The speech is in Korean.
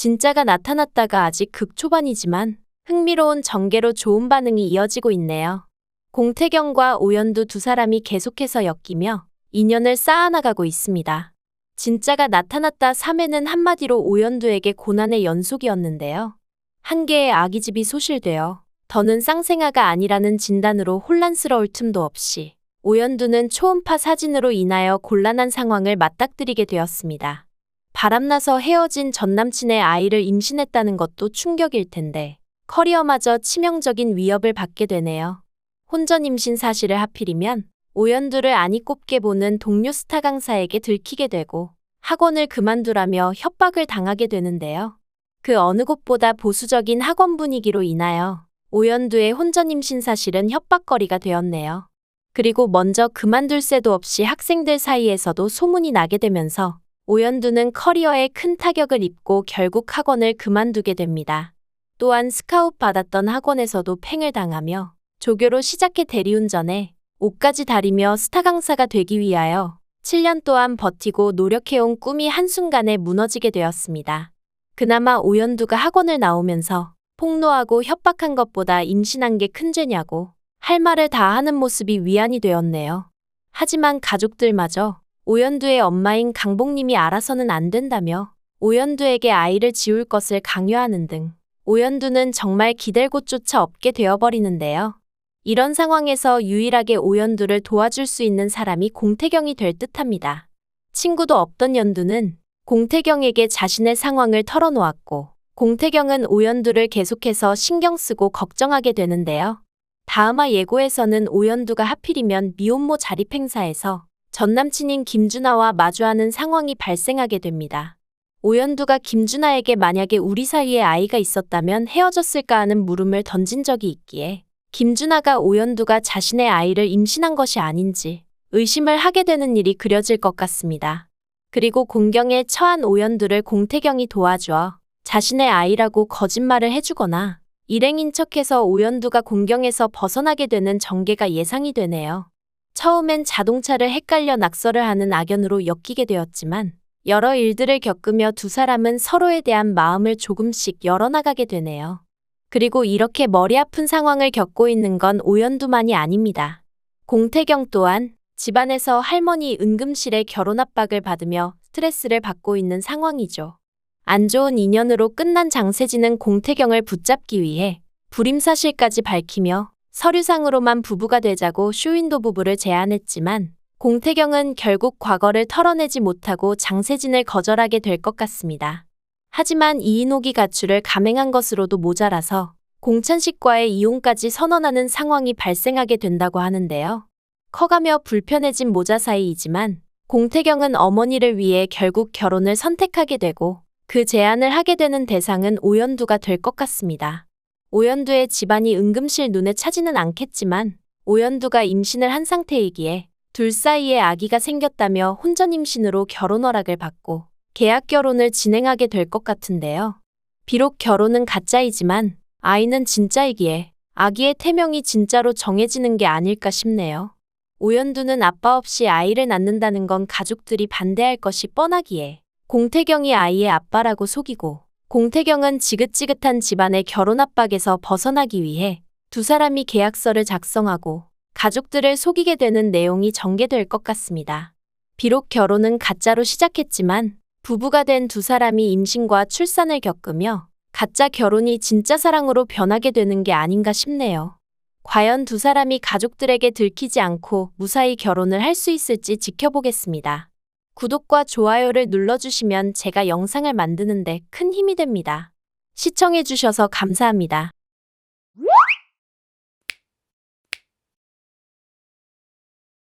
진짜가 나타났다가 아직 극초반이지만 흥미로운 전개로 좋은 반응이 이어지고 있네요. 공태경과 오연두 두 사람이 계속해서 엮이며 인연을 쌓아나가고 있습니다. 진짜가 나타났다 3회는 한마디로 오연두에게 고난의 연속이었는데요. 한 개의 아기집이 소실되어 더는 쌍생아가 아니라는 진단으로 혼란스러울 틈도 없이 오연두는 초음파 사진으로 인하여 곤란한 상황을 맞닥뜨리게 되었습니다. 바람나서 헤어진 전남친의 아이를 임신했다는 것도 충격일 텐데 커리어마저 치명적인 위협을 받게 되네요. 혼전 임신 사실을 하필이면 오연두를 안이 꼽게 보는 동료 스타 강사에게 들키게 되고 학원을 그만두라며 협박을 당하게 되는데요. 그 어느 곳보다 보수적인 학원 분위기로 인하여 오연두의 혼전 임신 사실은 협박거리가 되었네요. 그리고 먼저 그만둘 새도 없이 학생들 사이에서도 소문이 나게 되면서 오연두는 커리어에 큰 타격을 입고 결국 학원을 그만두게 됩니다. 또한 스카웃 받았던 학원에서도 팽을 당하며 조교로 시작해 대리운전에 옷까지 다리며 스타 강사가 되기 위하여 7년 동안 버티고 노력해온 꿈이 한순간에 무너지게 되었습니다. 그나마 오연두가 학원을 나오면서 폭로하고 협박한 것보다 임신한 게 큰 죄냐고 할 말을 다 하는 모습이 위안이 되었네요. 하지만 가족들마저 오연두의 엄마인 강복님이 알아서는 안 된다며 오연두에게 아이를 지울 것을 강요하는 등 오연두는 정말 기댈 곳조차 없게 되어버리는데요. 이런 상황에서 유일하게 오연두를 도와줄 수 있는 사람이 공태경이 될 듯합니다. 친구도 없던 연두는 공태경에게 자신의 상황을 털어놓았고 공태경은 오연두를 계속해서 신경 쓰고 걱정하게 되는데요. 다음화 예고에서는 오연두가 하필이면 미혼모 자립 행사에서 전남친인 김준하와 마주하는 상황이 발생하게 됩니다. 오연두가 김준하에게 만약에 우리 사이에 아이가 있었다면 헤어졌을까 하는 물음을 던진 적이 있기에 김준하가 오연두가 자신의 아이를 임신한 것이 아닌지 의심을 하게 되는 일이 그려질 것 같습니다. 그리고 공경에 처한 오연두를 공태경이 도와주어 자신의 아이라고 거짓말을 해주거나 일행인 척해서 오연두가 공경에서 벗어나게 되는 전개가 예상이 되네요. 처음엔 자동차를 헷갈려 낙서를 하는 악연으로 엮이게 되었지만 여러 일들을 겪으며 두 사람은 서로에 대한 마음을 조금씩 열어나가게 되네요. 그리고 이렇게 머리 아픈 상황을 겪고 있는 건 오연두만이 아닙니다. 공태경 또한 집안에서 할머니 응급실에 결혼 압박을 받으며 스트레스를 받고 있는 상황이죠. 안 좋은 인연으로 끝난 장세진은 공태경을 붙잡기 위해 불임 사실까지 밝히며 서류상으로만 부부가 되자고 쇼윈도 부부를 제안했지만 공태경은 결국 과거를 털어내지 못하고 장세진을 거절하게 될 것 같습니다. 하지만 이인옥이 가출을 감행한 것으로도 모자라서 공찬식과의 이혼까지 선언하는 상황이 발생하게 된다고 하는데요. 커가며 불편해진 모자 사이이지만 공태경은 어머니를 위해 결국 결혼을 선택하게 되고 그 제안을 하게 되는 대상은 오연두가 될 것 같습니다. 오연두의 집안이 응급실 눈에 차지는 않겠지만 오연두가 임신을 한 상태이기에 둘 사이에 아기가 생겼다며 혼전 임신으로 결혼 허락을 받고 계약 결혼을 진행하게 될 것 같은데요. 비록 결혼은 가짜이지만 아이는 진짜이기에 아기의 태명이 진짜로 정해지는 게 아닐까 싶네요. 오연두는 아빠 없이 아이를 낳는다는 건 가족들이 반대할 것이 뻔하기에 공태경이 아이의 아빠라고 속이고 공태경은 지긋지긋한 집안의 결혼 압박에서 벗어나기 위해 두 사람이 계약서를 작성하고 가족들을 속이게 되는 내용이 전개될 것 같습니다. 비록 결혼은 가짜로 시작했지만 부부가 된 두 사람이 임신과 출산을 겪으며 가짜 결혼이 진짜 사랑으로 변하게 되는 게 아닌가 싶네요. 과연 두 사람이 가족들에게 들키지 않고 무사히 결혼을 할 수 있을지 지켜보겠습니다. 구독과 좋아요를 눌러주시면 제가 영상을 만드는데 큰 힘이 됩니다. 시청해주셔서 감사합니다.